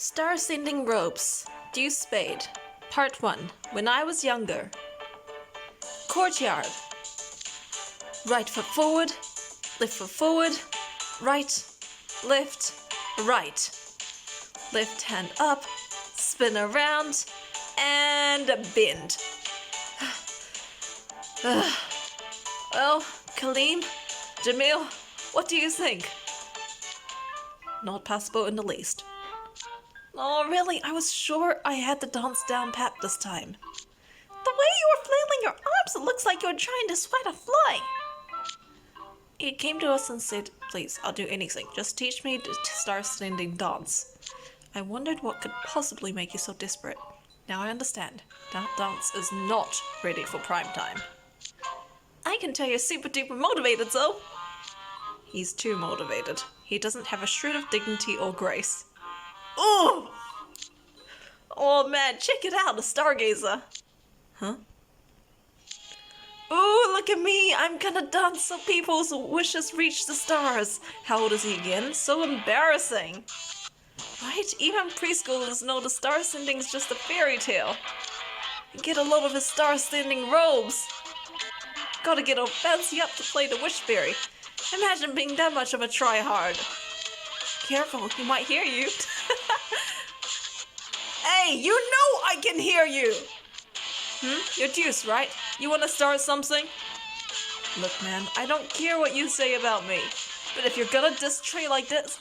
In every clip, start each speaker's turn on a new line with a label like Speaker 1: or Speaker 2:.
Speaker 1: Starsending Robes, Deuce Spade, Part 1, When I Was Younger. Courtyard. Right foot forward, left foot forward, right, left, right. Left hand up, spin around, and bend. Well, Kaleem, Jamil, what do you think? Not passable in the least. Oh, really? I was sure I had the dance down pat this time. The way you were flailing your arms, it looks like you're trying to sweat a fly. He came to us and said, please, I'll do anything. Just teach me to Starsending dance. I wondered what could possibly make you so desperate. Now I understand. That dance is not ready for prime time. I can tell you're super duper motivated, so. He's too motivated. He doesn't have a shred of dignity or grace. Oh! Oh man, check it out, a stargazer. Huh? Ooh, look at me! I'm gonna dance so people's wishes reach the stars. How old is he again? So embarrassing. Right? Even preschoolers know the Starsending's just a fairy tale. Get a load of his Starsending robes. Gotta get all fancy up to play the wish fairy. Imagine being that much of a tryhard. Careful, he might hear you. Hey, you know I can hear you! You're Deuce, right? You wanna start something? Look, man, I don't care what you say about me, but if you're gonna diss Trey like this,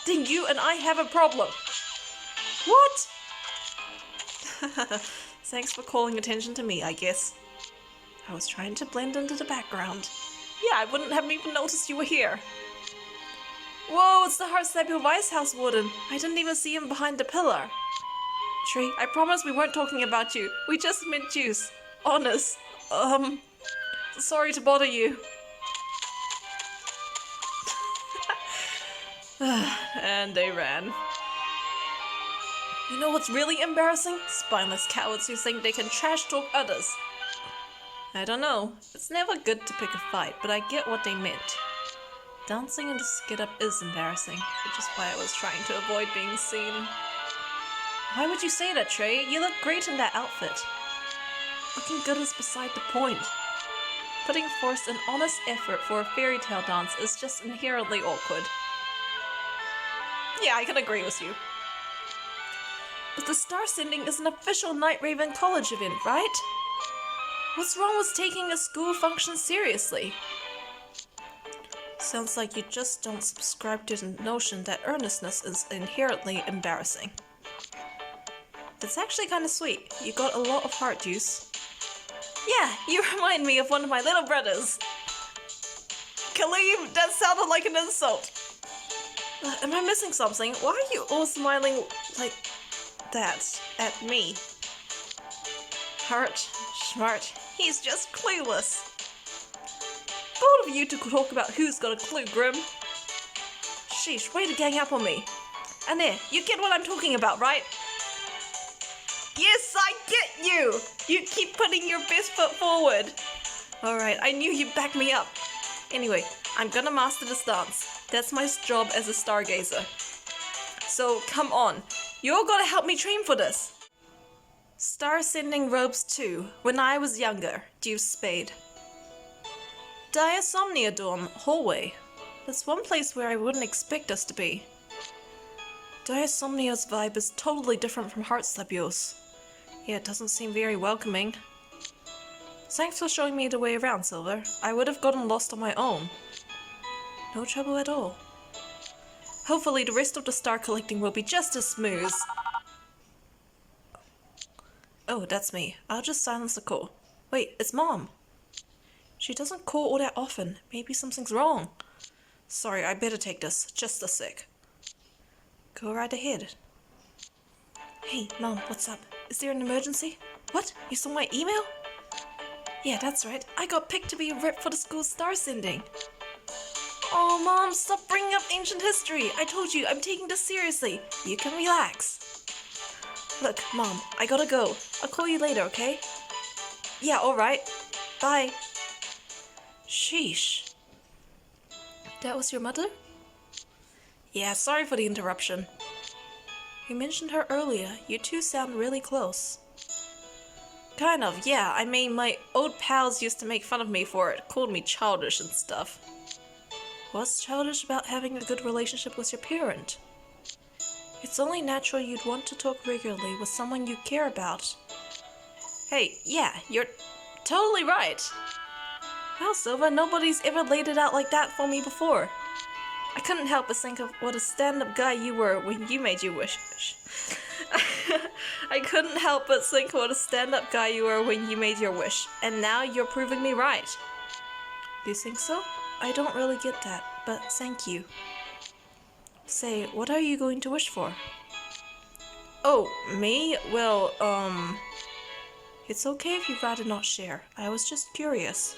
Speaker 1: then you and I have a problem. What? Thanks for calling attention to me, I guess. I was trying to blend into the background. Yeah, I wouldn't have even noticed you were here. Whoa, it's the Heartslapper Vice House Warden. I didn't even see him behind the pillar. Trey, I promise we weren't talking about you. We just meant Deuce. Honest. Sorry to bother you. And they ran. You know what's really embarrassing? Spineless cowards who think they can trash talk others. I don't know. It's never good to pick a fight, but I get what they meant. Dancing in this get-up is embarrassing, which is why I was trying to avoid being seen. Why would you say that, Trey? You look great in that outfit. Looking good is beside the point. Putting forth an honest effort for a fairy tale dance is just inherently awkward. Yeah, I can agree with you. But the Starsending is an official Night Raven College event, right? What's wrong with taking a school function seriously? Sounds like you just don't subscribe to the notion that earnestness is inherently embarrassing. That's actually kind of sweet. You got a lot of heart, Deuce. Yeah, you remind me of one of my little brothers. Kaleem, that sounded like an insult. Am I missing something? Why are you all smiling like that at me? Heart, smart, he's just clueless. Bold of you to talk about who's got a clue, Grim. Sheesh, way to gang up on me. And there, you get what I'm talking about, right? Yes, I get you! You keep putting your best foot forward. Alright, I knew you'd back me up. Anyway, I'm gonna master this dance. That's my job as a stargazer. So, come on. You're gonna help me train for this. Starsending Robes 2, When I Was Younger, Deuce Spade. Diasomnia dorm, hallway. That's one place where I wouldn't expect us to be. Diasomnia's vibe is totally different from Heartslapper's. Yeah, it doesn't seem very welcoming. Thanks for showing me the way around, Silver. I would have gotten lost on my own. No trouble at all. Hopefully the rest of the star collecting will be just as smooth. Oh, that's me. I'll just silence the call. Wait, it's Mom. She doesn't call all that often. Maybe something's wrong. Sorry, I better take this. Just a sec. Go right ahead. Hey, Mom, what's up? Is there an emergency? What? You saw my email? Yeah, that's right. I got picked to be a rep for the school's Starsending. Oh, Mom, stop bringing up ancient history. I told you, I'm taking this seriously. You can relax. Look, Mom, I gotta go. I'll call you later, okay? Yeah, alright. Bye. Sheesh. That was your mother? Yeah, sorry for the interruption. You mentioned her earlier. You two sound really close. Kind of, yeah. I mean, my old pals used to make fun of me for it, called me childish and stuff. What's childish about having a good relationship with your parent? It's only natural you'd want to talk regularly with someone you care about. Hey, yeah, you're totally right. Well, Silva, nobody's ever laid it out like that for me before. I couldn't help but think of what a stand-up guy you were when you made your wish. I couldn't help but think what a stand-up guy you were when you made your wish, and now you're proving me right. Do you think so? I don't really get that, but thank you. Say, what are you going to wish for? Oh, me? Well, it's okay if you'd rather not share. I was just curious.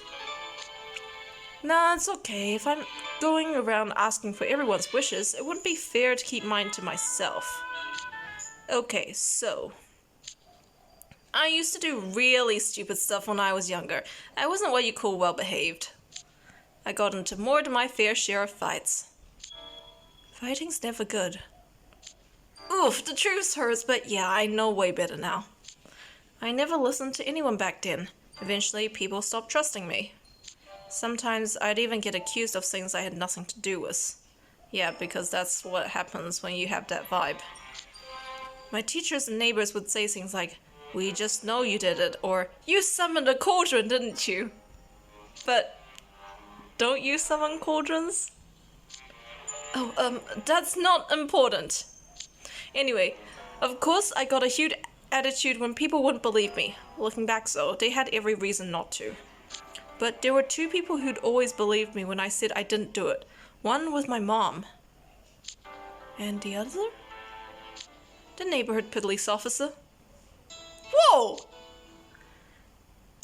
Speaker 1: Nah, it's okay. If I'm going around asking for everyone's wishes, it wouldn't be fair to keep mine to myself. Okay, so... I used to do really stupid stuff when I was younger. I wasn't what you call well-behaved. I got into more than my fair share of fights. Fighting's never good. Oof, the truth hurts, but yeah, I know way better now. I never listened to anyone back then. Eventually, people stopped trusting me. Sometimes I'd even get accused of things I had nothing to do with. Yeah, because that's what happens when you have that vibe. My teachers and neighbors would say things like, "We just know you did it," or "You summoned a cauldron, didn't you?" But don't you summon cauldrons? Oh, that's not important. Anyway, of course I got a huge attitude when people wouldn't believe me. Looking back though, they had every reason not to. But there were two people who'd always believed me when I said I didn't do it. One was my mom. And the other? The neighborhood police officer. Whoa!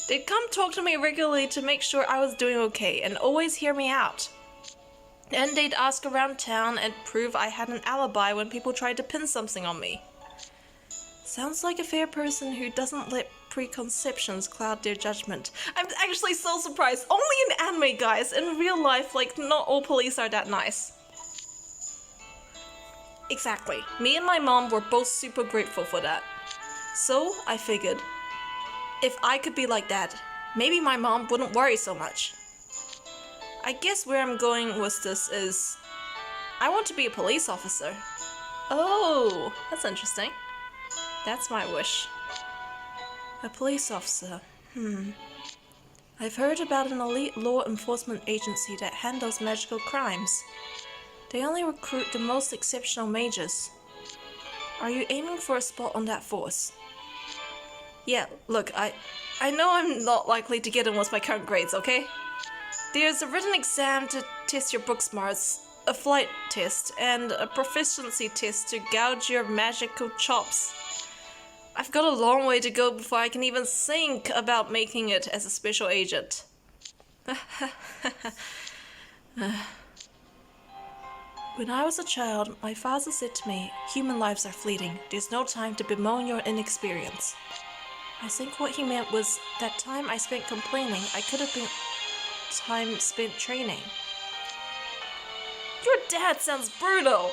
Speaker 1: They'd come talk to me regularly to make sure I was doing okay and always hear me out. And they'd ask around town and prove I had an alibi when people tried to pin something on me. Sounds like a fair person who doesn't let preconceptions cloud their judgment. I'm actually so surprised. Only in anime, guys. In real life, like, not all police are that nice. Exactly. Me and my mom were both super grateful for that. So, I figured, if I could be like that, maybe my mom wouldn't worry so much. I guess where I'm going with this is, I want to be a police officer. Oh, that's interesting. That's my wish. A police officer. I've heard about an elite law enforcement agency that handles magical crimes. They only recruit the most exceptional mages. Are you aiming for a spot on that force? Yeah, look, I know I'm not likely to get in with my current grades, okay? There's a written exam to test your book smarts, a flight test, and a proficiency test to gauge your magical chops. I've got a long way to go before I can even think about making it as a special agent. When I was a child, my father said to me, "Human lives are fleeting. There's no time to bemoan your inexperience." I think what he meant was that time I spent complaining, I could have been time spent training. Your dad sounds brutal!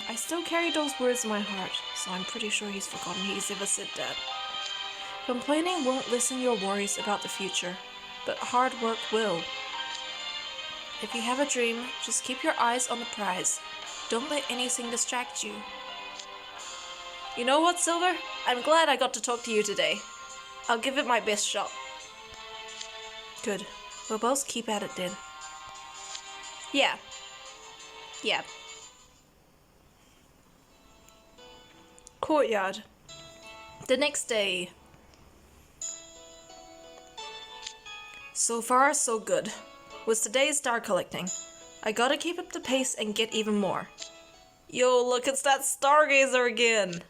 Speaker 1: I still carry those words in my heart, so I'm pretty sure he's forgotten he's ever said that. Complaining won't lessen your worries about the future, but hard work will. If you have a dream, just keep your eyes on the prize. Don't let anything distract you. You know what, Silver? I'm glad I got to talk to you today. I'll give it my best shot. Good. We'll both keep at it then. Yeah. Courtyard. The next day. So far, so good. With today's star collecting, I gotta keep up the pace and get even more. Yo, look, it's that stargazer again.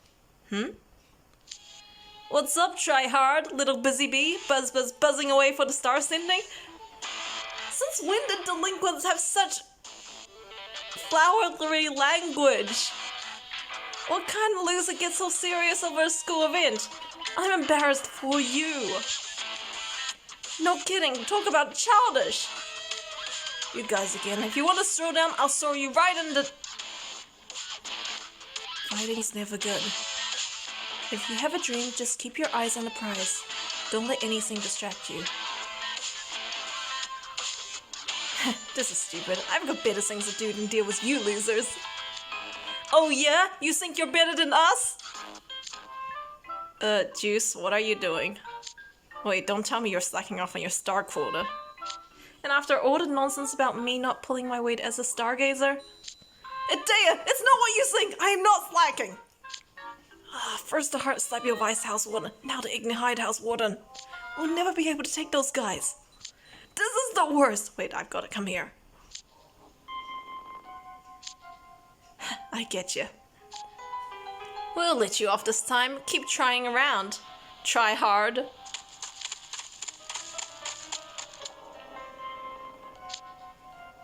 Speaker 1: What's up, tryhard, little busy bee, buzzing away for the starsending? Since when did delinquents have such flowery language? What kind of loser gets so serious over a school event? I'm embarrassed for you. No kidding, talk about childish. You guys again. If you want to throw down, I'll throw you right in the... If Hiding's never good. If you have a dream, just keep your eyes on the prize. Don't let anything distract you. This is stupid. I've got better things to do than deal with you losers. Oh yeah? You think you're better than us? Deuce, what are you doing? Wait, don't tell me you're slacking off on your star quota. And after all the nonsense about me not pulling my weight as a stargazer? Idea, it's not what you think! I am not slacking! First the Heart Slapio Vice House Warden, now the Igni Hide House Warden. We'll never be able to take those guys. This is the worst! Wait, I've got to come here. I get you. We'll let you off this time. Keep trying around. Try hard.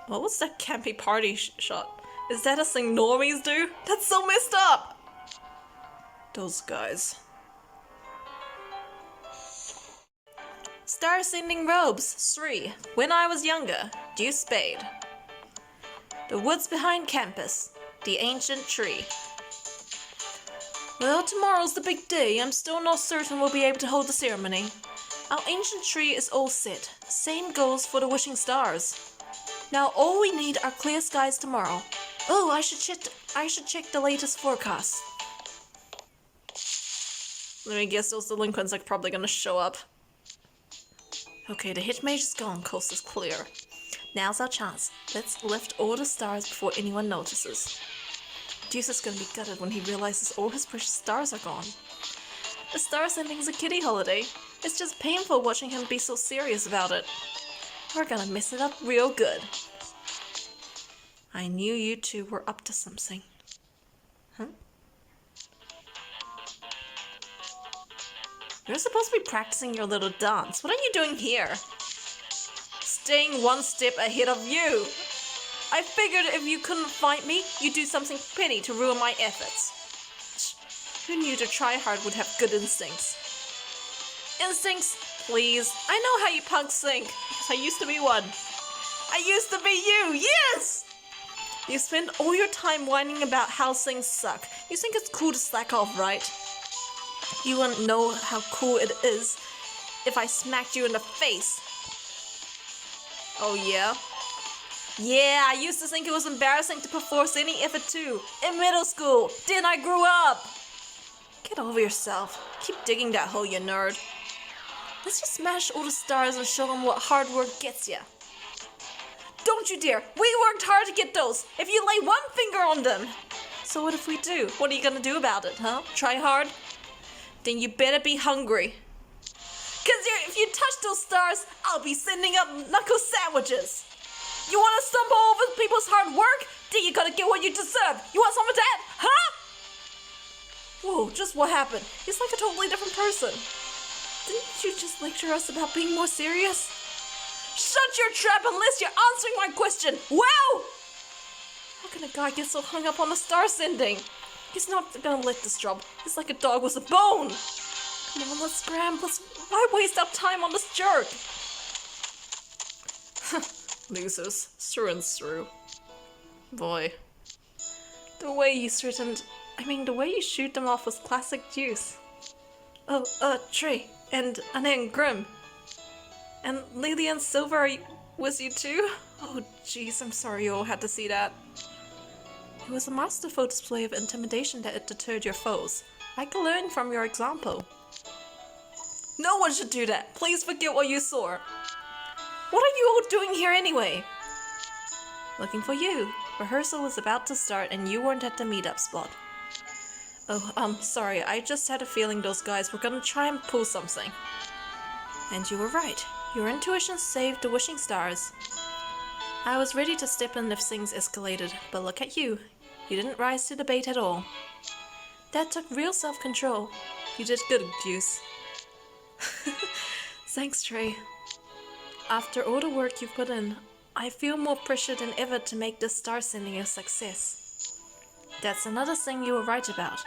Speaker 1: What was that campy party shot? Is that a thing normies do? That's so messed up! Those guys. Starsending Robes 3. When I was younger. Deuce Spade. The woods behind campus. The ancient tree. Well, tomorrow's the big day. I'm still not certain we'll be able to hold the ceremony. Our ancient tree is all set. Same goes for the wishing stars. Now all we need are clear skies tomorrow. Oh, I should check the latest forecast. Let me guess, those delinquents are probably gonna show up. Okay, the hit mage is gone, coast is clear. Now's our chance. Let's lift all the stars before anyone notices. Deuce is gonna be gutted when he realizes all his precious stars are gone. The Starsending's a kiddie holiday. It's just painful watching him be so serious about it. We're gonna mess it up real good. I knew you two were up to something. Huh? You're supposed to be practicing your little dance. What are you doing here? Staying one step ahead of you. I figured if you couldn't fight me, you'd do something petty to ruin my efforts. Who knew the tryhard would have good instincts? Instincts, please. I know how you punks think, because I used to be one. I used to be you, yes! You spend all your time whining about how things suck. You think it's cool to slack off, right? You wouldn't know how cool it is if I smacked you in the face. Oh yeah? Yeah, I used to think it was embarrassing to put forth any effort too. In middle school, then I grew up. Get over yourself. Keep digging that hole, you nerd. Let's just smash all the stars and show them what hard work gets ya. Don't you dare! We worked hard to get those! If you lay one finger on them! So what if we do? What are you gonna do about it, huh? Try hard? Then you better be hungry. Cause if you touch those stars, I'll be sending up knuckle sandwiches! You wanna stumble over people's hard work? Then you gotta get what you deserve! You want some of that? Huh? Whoa, just what happened? He's like a totally different person. Didn't you just lecture us about being more serious? Shut your trap unless you're answering my question! Wow! How can a guy get so hung up on the star sending? He's not gonna let this drop. He's like a dog with a bone! Come on, let's scram. Why waste our time on this jerk? Losers, through and through. Boy. The way you shoot them off was classic Deuce. Oh, Trey, and Anne Grimm. And Lily and Silver was you too? Oh jeez, I'm sorry you all had to see that. It was a masterful display of intimidation that it deterred your foes. I could learn from your example. No one should do that. Please forget what you saw. What are you all doing here anyway? Looking for you. Rehearsal was about to start and you weren't at the meetup spot. Oh, sorry. I just had a feeling those guys were gonna try and pull something. And you were right. Your intuition saved the wishing stars. I was ready to step in if things escalated, but look at you. You didn't rise to the bait at all. That took real self-control. You did good, Deuce. Thanks, Trey. After all the work you've put in, I feel more pressure than ever to make this star sending a success. That's another thing you were right about.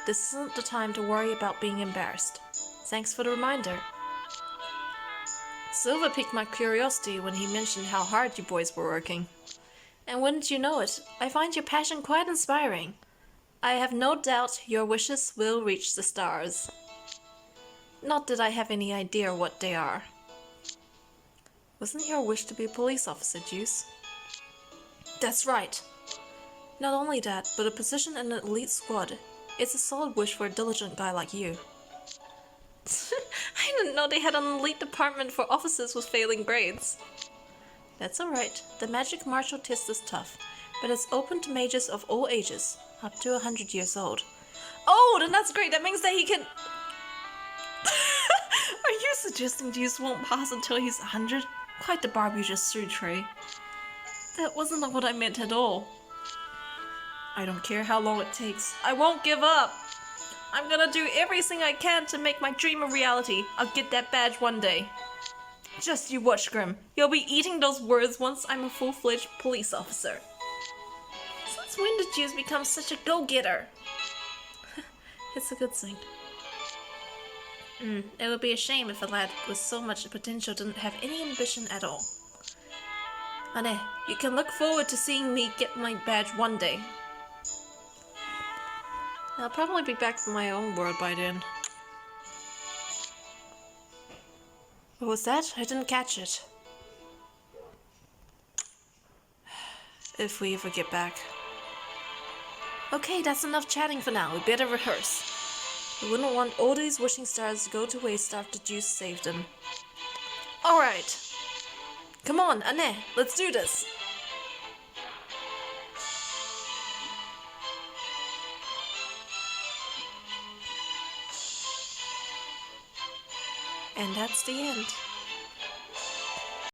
Speaker 1: This isn't the time to worry about being embarrassed. Thanks for the reminder. Silver piqued my curiosity when he mentioned how hard you boys were working. And wouldn't you know it, I find your passion quite inspiring. I have no doubt your wishes will reach the stars. Not that I have any idea what they are. Wasn't your wish to be a police officer, Deuce? That's right. Not only that, but a position in an elite squad. It's a solid wish for a diligent guy like you. I didn't know they had an elite department for officers with failing grades. That's alright. The magic martial test is tough, but it's open to mages of all ages, up to 100 years old. Oh, then that's great. That means that he can... Are you suggesting Deuce won't pass until he's 100? Quite the barb you just threw, Trey. That wasn't what I meant at all. I don't care how long it takes. I won't give up. I'm gonna do everything I can to make my dream a reality. I'll get that badge one day. Just you watch, Grim. You'll be eating those words once I'm a full-fledged police officer. Since when did Deuce become such a go-getter? It's a good thing. It would be a shame if a lad with so much potential didn't have any ambition at all. Anne, you can look forward to seeing me get my badge one day. I'll probably be back in my own world by then. What was that? I didn't catch it. If we ever get back. Okay, that's enough chatting for now. We better rehearse. We wouldn't want all these wishing stars to go to waste after Deuce saved them. Alright. Come on, Anne, let's do this. And that's the end.